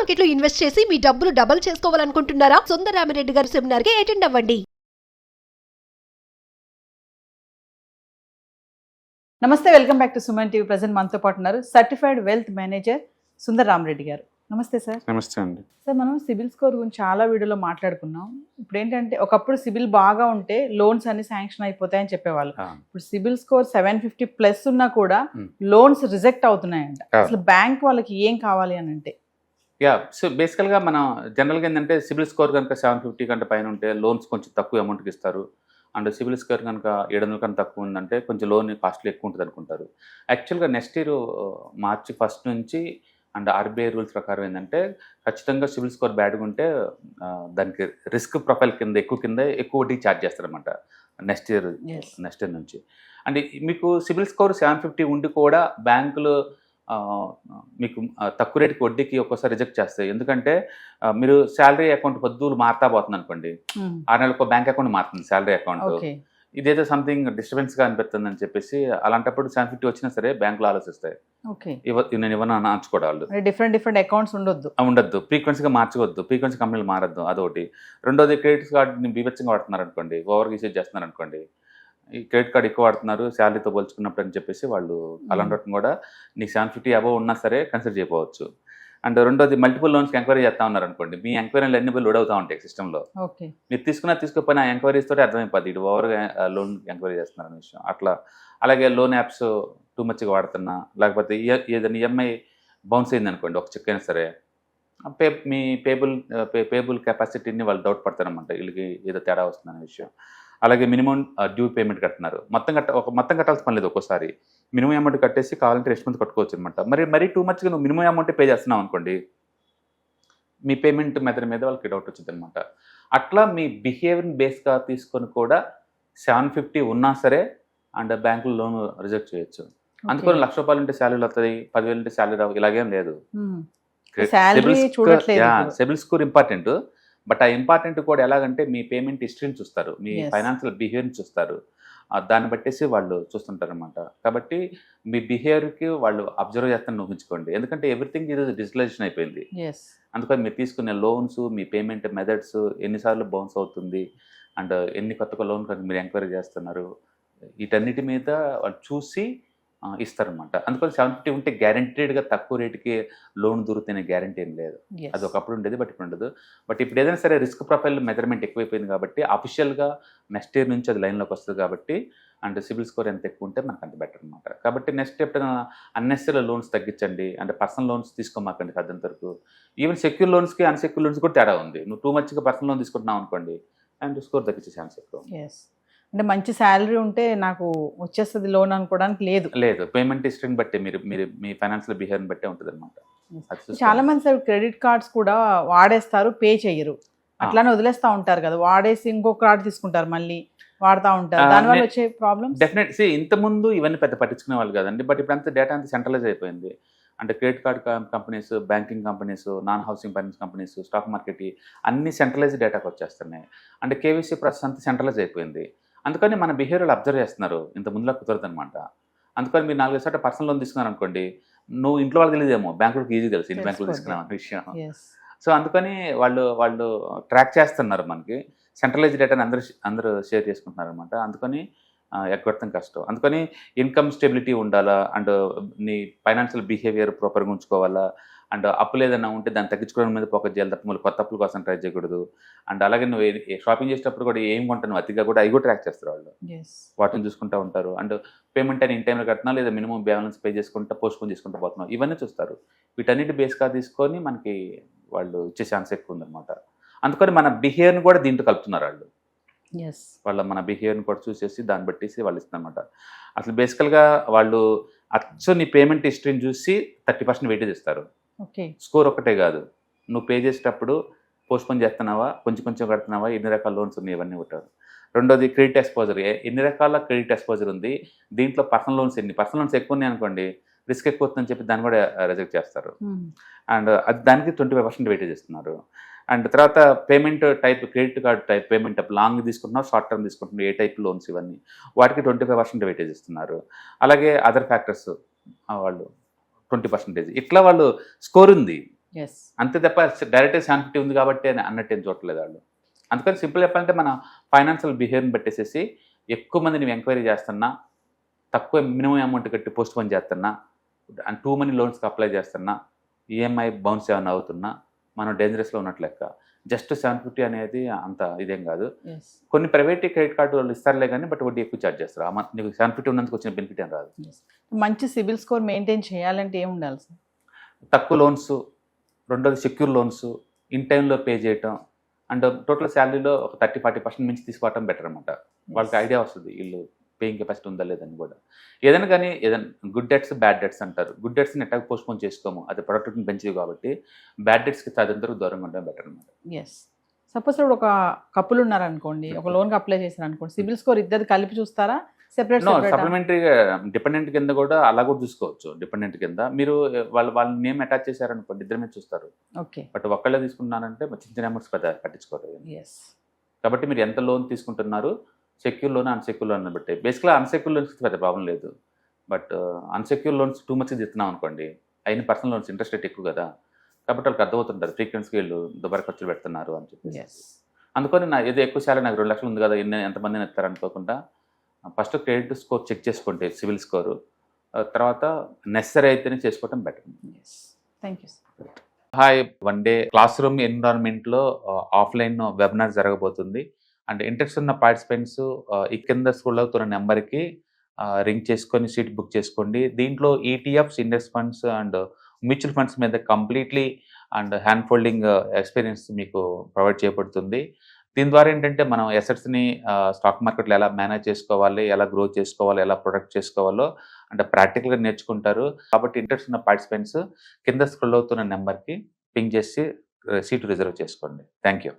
Market లో invest చేసి మీ డబ్బులు డబుల్ చేసుకోవాలనుకుంటున్నారా? సుందరరామిరెడ్డి గారి సెమినార్ కి అటెండ్ అవ్వండి. నమస్తే, welcome back to Suman TV. Present మనతో పాటు ఉన్నారు certified wealth manager Sundar Rama Reddy గారు. నమస్తే సార్. నమస్తే అండి. సార్, మనం సిబిల్ స్కోర్ గురించి చాలా వీడియోలో మాట్లాడుకున్నాం. ఇప్పుడు ఏంటంటే, ఒకప్పుడు సిబిల్ బాగా ఉంటే లోన్స్ అన్ని శాంక్షన్ అయిపోతాయని చెప్పేవాళ్ళు. ఇప్పుడు సిబిల్ స్కోర్ 750+ ఉన్నా కూడా లోన్స్ రిజెక్ట్ అవుతున్నాయంట. అసలు బ్యాంక్ వాళ్ళకి ఏం కావాలి అని అంటే? సో బేసికల్గా మనం జనరల్గా ఏంటంటే సిబిల్ స్కోర్ కనుక 750 కంటే పైన ఉంటే లోన్స్ కొంచెం తక్కువ అమౌంట్కి ఇస్తారు. అండ్ సిబిల్ స్కోర్ కనుక 700 కన్నా తక్కువ ఉందంటే కొంచెం లోన్ కాస్ట్లీ ఎక్కువ ఉంటుంది అనుకుంటారు. యాక్చువల్గా నెక్స్ట్ ఇయర్ మార్చి 1 నుంచి అండ్ ఆర్బీఐ రూల్స్ ప్రకారం ఏంటంటే ఖచ్చితంగా సిబిల్ స్కోర్ బ్యాడ్గా ఉంటే దానికి రిస్క్ ప్రొఫైల్ కింద ఎక్కువ వడ్డీ ఛార్జ్ చేస్తారనమాట నెక్స్ట్ ఇయర్ నుంచి. అండ్ మీకు సిబిల్ స్కోర్ 750 ఉండి కూడా బ్యాంకులు మీకు తక్కువ రేటుకి వడ్డీకి ఒక్కోసారి రిజెక్ట్ చేస్తాయి. ఎందుకంటే మీరు శాలరీ అకౌంట్ పొద్దులు మారుతా పోతుంది అనుకోండి, 6 నెలలకు బ్యాంక్ అకౌంట్ మారుతుంది శాలరీ అకౌంట్. ఇదేదో సంథింగ్ డిస్టర్బెన్స్గా అనిపిస్తుంది అని చెప్పేసి అలాంటప్పుడు 750 వచ్చినా సరే బ్యాంకులు ఆలోచిస్తాయి, నేను ఇవ్వను మార్చుకోవడాలు. డిఫరెంట్ అకౌంట్స్ ఉండొద్దు, ఫ్రీక్వెన్సీగా మార్చవద్దు, ఫ్రీక్వెన్సీ కంపెనీలు మారద్దు, అదొకటి. రెండోది క్రెడిట్ కార్డుని బీభత్సంగా వాడుతున్నారు అనుకోండి, ఓవర్గా యూసేజ్ చేస్తున్నారు అనుకోండి, ఈ క్రెడిట్ కార్డు ఎక్కువ వాడుతున్నారు శాలరీతో పోల్చుకున్నప్పుడు అని చెప్పేసి వాళ్ళు అలాంటి కూడా నీకు 750 అబవ్ ఉన్నా సరే కన్సిడర్ చేయకపోవచ్చు. అండ్ రెండోది మల్టిపుల్ లోన్స్కి ఎంక్వైరీ చేస్తా ఉన్నారు అనుకోండి, మీ ఎంక్వైరీలు అన్ని లోడ్ అవుతూ ఉంటాయి సిస్టంలో. మీరు తీసుకోకపోయినా ఎంక్వైరీస్ తోటి అర్థమైపోద్ది ఇటు ఓవర్గా లోన్ ఎంక్వైరీ చేస్తున్నారు అనే విషయం. అట్లా అలాగే లోన్ యాప్స్ టూ మచ్గా వాడుతున్నా, లేకపోతే ఏదైనా ఈఎంఐ బౌన్స్ అయింది అనుకోండి ఒక చెక్ అయినా సరే, మీ పేబుల్ కెపాసిటీని వాళ్ళు డౌట్ పడతారనమాట, వీళ్ళకి ఏదో తేడా వస్తుందనే విషయం. అలాగే మినిమం డ్యూ పేమెంట్ కడుతున్నారు, మొత్తం కట్టాల్సిన పని లేదు. ఒక్కోసారి మినిమం అమౌంట్ కట్టేసి కావాలంటే రెస్ట్ మంత్ కట్టుకోవచ్చు అనమాట. మరీ టూ మచ్గా నువ్వు మినిమం అమౌంట్ పే చేస్తున్నావు అనుకోండి, మీ పేమెంట్ మెథడ్ మీద వాళ్ళకి డౌట్ వచ్చింది అనమాట. అట్లా మీ బిహేవియర్ని బేస్గా తీసుకొని కూడా 750 ఉన్నా సరే అండ్ బ్యాంకులో లోన్ రిజెక్ట్ చేయొచ్చు. అందుకని ₹1,00,000 ఉంటే శాలరీలు వస్తుంది, 10,000 ఉంటే శాలరీ రావు, ఇలాగేం లేదు. సిబిల్ స్కోర్ ఇంపార్టెంట్, బట్ ఆ ఇంపార్టెంట్ కూడా ఎలాగంటే మీ పేమెంట్ హిస్టరీని చూస్తారు, మీ ఫైనాన్షియల్ బిహేవియర్ని చూస్తారు, దాన్ని బట్టేసి వాళ్ళు చూస్తుంటారు అనమాట. కాబట్టి మీ బిహేవియర్కి వాళ్ళు అబ్జర్వ్ చేస్తాను ఊహించుకోండి, ఎందుకంటే ఎవ్రీథింగ్ ఈరోజు డిజిటలైజేషన్ అయిపోయింది. అందుకని మీరు తీసుకునే లోన్స్, మీ పేమెంట్ మెథడ్స్ ఎన్నిసార్లు బౌన్స్ అవుతుంది అండ్ ఎన్ని కొత్త లోన్ మీరు ఎంక్వైరీ చేస్తున్నారు, వీటన్నిటి మీద వాళ్ళు చూసి ఇస్తారనమాట. అందుకని 750 ఉంటే గ్యారంటీడ్గా తక్కువ రేటుకి లోన్ దొరుకుతున్న గ్యారంటీ ఏం లేదు. అది ఒకప్పుడు ఉండేది, బట్ ఇప్పుడు ఉండదు. బట్ ఇప్పుడు ఏదైనా సరే రిస్క్ ప్రొఫైల్ మెజర్మెంట్ ఎక్కువైపోయింది కాబట్టి అఫీషియల్గా నెక్స్ట్ ఇయర్ నుంచి అది లైన్లోకి వస్తుంది కాబట్టి, అండ్ సిబిల్ స్కోర్ ఎంత ఎక్కువ ఉంటే మనకు అంత బెటర్ అనమాట. కాబట్టి నెక్స్ట్ ఎప్పుడైనా అన్నెసరీ లోన్స్ తగ్గించండి, అంటే పర్సనల్ లోన్స్ తీసుకోమాకండి సాధ్యంత వరకు. ఈవెన్ సెక్యూర్ లోన్స్కి అన్సెక్యూర్ లోన్స్ కూడా తేడా ఉంది. నువ్వు టూ మచ్గా పర్సనల్ లోన్ తీసుకుంటున్నావు అనుకోండి, అండ్ స్కోర్ తగ్గించే ఛాన్స్ ఎక్కువ. అంటే మంచి శాలరీ ఉంటే నాకు వచ్చేస్తుంది లోన్ అనుకోవడానికి లేదు. పేమెంట్ హిస్టరీని బట్టి మీరు మీ ఫైనాన్షియల్ బిహేవియర్ని బట్టే ఉంటుంది అనమాట. చాలా మంది సార్ క్రెడిట్ కార్డ్స్ కూడా వాడేస్తారు, పే చేయరు, అట్లానే వదిలేస్తూ ఉంటారు కదా, వాడేసి ఇంకొక కార్డు తీసుకుంటారు, మళ్ళీ వాడుతూ ఉంటారు, దానివల్ల వచ్చే ప్రాబ్లమ్. డెఫినెట్లీ ఇంతకుముందు ఇవన్నీ పెద్ద పట్టించుకునే వాళ్ళు కదండి, బట్ ఇప్పుడు అంతా డేటా అంతా సెంట్రలైజ్ అయిపోయింది. అంటే credit card companies, banking companies, non housing finance companies, stock market అన్ని సెంట్రలైజ్ డేటాకి వచ్చేస్తున్నాయి. అంటే కేవీసీ ప్రాసెస్ అంతా సెంట్రలైజ్ అయిపోయింది. అందుకని మన బిహేవియర్ అబ్జర్వ్ చేస్తున్నారు, ఇంత ముందులా కుదరదు అనమాట. అందుకని మీరు 4 సార్లు పర్సనల్ లోన్ తీసుకున్నారు అనుకోండి, నువ్వు ఇంట్లో వాళ్ళకి తెలియదేమో, బ్యాంకులకు ఈజీ తెలుసు ఇంటి బ్యాంకులో తీసుకున్నాం అనే విషయం. సో అందుకని వాళ్ళు ట్రాక్ చేస్తున్నారు, మనకి సెంట్రలైజ్ డేటాని అందరూ షేర్ చేసుకుంటున్నారు అనమాట. అందుకని ఎగ్గొట్టడం కష్టం. అందుకని ఇన్కమ్ స్టెబిలిటీ ఉండాలా, అండ్ నీ ఫైనాన్షియల్ బిహేవియర్ ప్రాపర్గా ఉంచుకోవాలా, అండ్ అప్పులు ఏదైనా ఉంటే దాన్ని తగ్గించుకోవడం మీద ఫోకస్ చేయాలి తప్ప మళ్ళీ కొత్త అప్పుల కోసం ట్రై చేయకూడదు. అండ్ అలాగే నువ్వు షాపింగ్ చేసేటప్పుడు కూడా ఏం కొంటాను అతిగా కూడా అవి కూడా ట్రాక్ చేస్తారు వాళ్ళు, వాటిని చూసుకుంటూ ఉంటారు. అండ్ పేమెంట్ అని ఇన్ టైంలో కట్టినా లేదా మినిమం బ్యాలెన్స్ పే చేసుకుంటా పోస్ట్పోన్ చేసుకుంటూ పోతున్నావు, ఇవన్నీ చూస్తారు. వీటన్నిటి బేస్గా తీసుకొని మనకి వాళ్ళు ఇచ్చే ఛాన్స్ ఎక్కువ ఉందన్నమాట. అందుకని మన బిహేవియర్ని కూడా దీంట్లో కలుపుతున్నారు వాళ్ళు. మన బిహేవియర్ని కూడా చూసేసి దాన్ని బట్టేసి వాళ్ళు ఇస్తారన్నమాట. అసలు బేసికల్గా వాళ్ళు అచ్చు నీ పేమెంట్ హిస్టరీని చూసి 30% వెయిటేజ్ ఇస్తారు. స్కోర్ ఒక్కటే కాదు, నువ్వు పే చేసేటప్పుడు పోస్ట్పోన్ చేస్తున్నావా, కొంచెం కడుతున్నావా, ఎన్ని రకాల లోన్స్ ఉన్నాయి, ఇవన్నీ ఉంటారు. రెండోది క్రెడిట్ ఎక్స్పోజర్, ఎన్ని రకాల క్రెడిట్ ఎక్స్పోజర్ ఉంది, దీంట్లో పర్సనల్ లోన్స్ పర్సనల్ లోన్స్ ఎక్కువ ఉన్నాయి అనుకోండి, రిస్క్ ఎక్కువ వస్తుందని చెప్పి దాన్ని కూడా రిజెక్ట్ చేస్తారు. అండ్ అది దానికి 25% వెయిటేజ్ ఇస్తున్నారు. అండ్ తర్వాత payment type, credit card type payment type, long తీసుకుంటున్నావు, షార్ట్ టర్మ్ తీసుకుంటున్నావు, ఏ టైప్ లోన్స్ ఇవన్నీ వాటికి 25% వెయిటేజ్ ఇస్తున్నారు. అలాగే అదర్ ఫ్యాక్టర్స్ వాళ్ళు 20%. ఇట్లా వాళ్ళు స్కోర్ ఉంది, ఎస్ అంతే తప్ప డైరెక్ట్ 750 ఉంది కాబట్టి అని అన్నట్టు ఏం చూడట్లేదు వాళ్ళు. అందుకని సింపుల్ చెప్పాలంటే మన ఫైనాన్షియల్ బిహేవియర్ని పెట్టేసేసి ఎక్కువ మంది నువ్వు ఎంక్వైరీ చేస్తున్నా, తక్కువ మినిమం అమౌంట్ కట్టి పోస్ట్ పోన్ చేస్తున్నా, అండ్ టూ మనీ లోన్స్కి అప్లై చేస్తున్నా, ఈఎంఐ బౌన్స్ ఏమైనా అవుతున్నా మనం డేంజరస్లో ఉన్నట్లు లెక్క. జస్ట్ 750 అనేది అంత ఇదేం కాదు. ఎస్ కొన్ని ప్రైవేట్ క్రెడిట్ కార్డు వాళ్ళు ఇస్తారులే కానీ బట్ వడ్డీ ఎక్కువ ఛార్జ్ చేస్తారు. నీకు 750 ఉన్నందుకు వచ్చిన బెనిఫిట్ ఏం రాదు. మంచి సిబిల్ స్కోర్ మెయింటైన్ చేయాలంటే ఏం ఉండాలి సార్? తక్కువ లోన్స్, రెండోది సెక్యూర్ లోన్స్, ఇన్ టైంలో పే చేయటం, అండ్ టోటల్ శాలరీలో ఒక 30-40% మించి తీసుకోవటం బెటర్ అనమాట. వాళ్ళకి ఐడియా వస్తుంది వీళ్ళు పేయింగ్ కెపాసిటీ ఉందా లేదని కూడా. ఏదైనా కానీ ఏదైనా గుడ్ డెట్స్ బ్యాడ్ డెట్స్ అంటారు. గుడ్ డెట్స్ని ఎట్లా పోస్ట్పోన్ చేసుకోము, అది ప్రొడక్టివ్ని పెంచేది కాబట్టి బ్యాడ్ డెట్స్కి తదింతరకు దూరంగా ఉండడం బెటర్ అనమాట. ఎస్ సపోజ్ ఇప్పుడు ఒక కపుల్ ఉన్నారనుకోండి, ఒక లోన్కి అప్లై చేశారు అనుకోండి, సిబిల్ స్కోర్ ఇద్దరు కలిపి చూస్తారా? సెపరేట్ సప్లిమెంటరీగా డిపెండెంట్ కింద కూడా అలా కూడా చూసుకోవచ్చు. డిపెండెంట్ కింద మీరు వాళ్ళ నేమ్ అటాచ్ చేశారనుకోండి, ఇద్దరి మీద చూస్తారు. ఓకే బట్ ఒక్కళ్ళే తీసుకున్నారంటే చిన్న చిన్న అమౌంట్స్ పెద్ద పట్టించుకోరు. ఎస్ కాబట్టి మీరు ఎంత లోన్ తీసుకుంటున్నారు, సెక్యూర్ లోన్ అన్సెక్యూర్ లోన్ బట్టి. బేసిక్గా అన్సెక్యూర్ లోన్స్ పెద్ద ప్రాబ్లం లేదు. But unsecure loans too much తీస్తున్నాం అనుకోండి, అయిన పర్సనల్ లోన్స్ ఇంట్రెస్ట్ రేట్ ఎక్కువ కదా, కాబట్టి వాళ్ళకి అర్థమవుతుంటారు ఫ్రీక్వెన్సీకి వీళ్ళు దుబారా ఖర్చులు పెడుతున్నారు అని చెప్పి. ఎస్ అందుకని నా ఏదో ఎక్కువ శాలరీ నాకు 2 లక్షలు ఉంది కదా, ఎంతమందిని ఎత్తారు అనుకోకుండా ఫస్ట్ క్రెడిట్ స్కోర్ చెక్ చేసుకోండి, సివిల్ స్కోరు, తర్వాత నెసరీ అయితేనే చేసుకోవటం better. Yes thank you sir. Hi, one day class room ఎన్విరాన్మెంట్లో ఆఫ్లైన్ వెబినార్ జరగబోతుంది. అండ్ ఇంట్రెస్ట్ ఉన్న పార్టిసిపెంట్స్ ఈ కింద స్కూల్ అవుతున్న నెంబర్కి రింగ్ చేసుకొని సీట్ బుక్ చేసుకోండి. దీంట్లో ETFs, index funds and mutual funds మీద completely and hand holding experience మీకు ప్రొవైడ్ చేయబడుతుంది. దీని ద్వారా ఏంటంటే మనం ఎసెట్స్ని స్టాక్ మార్కెట్లో ఎలా మేనేజ్ చేసుకోవాలి, ఎలా గ్రో చేసుకోవాలి, ఎలా ప్రొడక్ట్ చేసుకోవాలో అంటే ప్రాక్టికల్గా నేర్చుకుంటారు. కాబట్టి ఇంట్రెస్ట్ ఉన్న పార్టిసిపెంట్స్ కింద స్క్రోల్ అవుతున్న నెంబర్కి పింగ్ చేసి సీటు రిజర్వ్ చేసుకోండి. Thank you.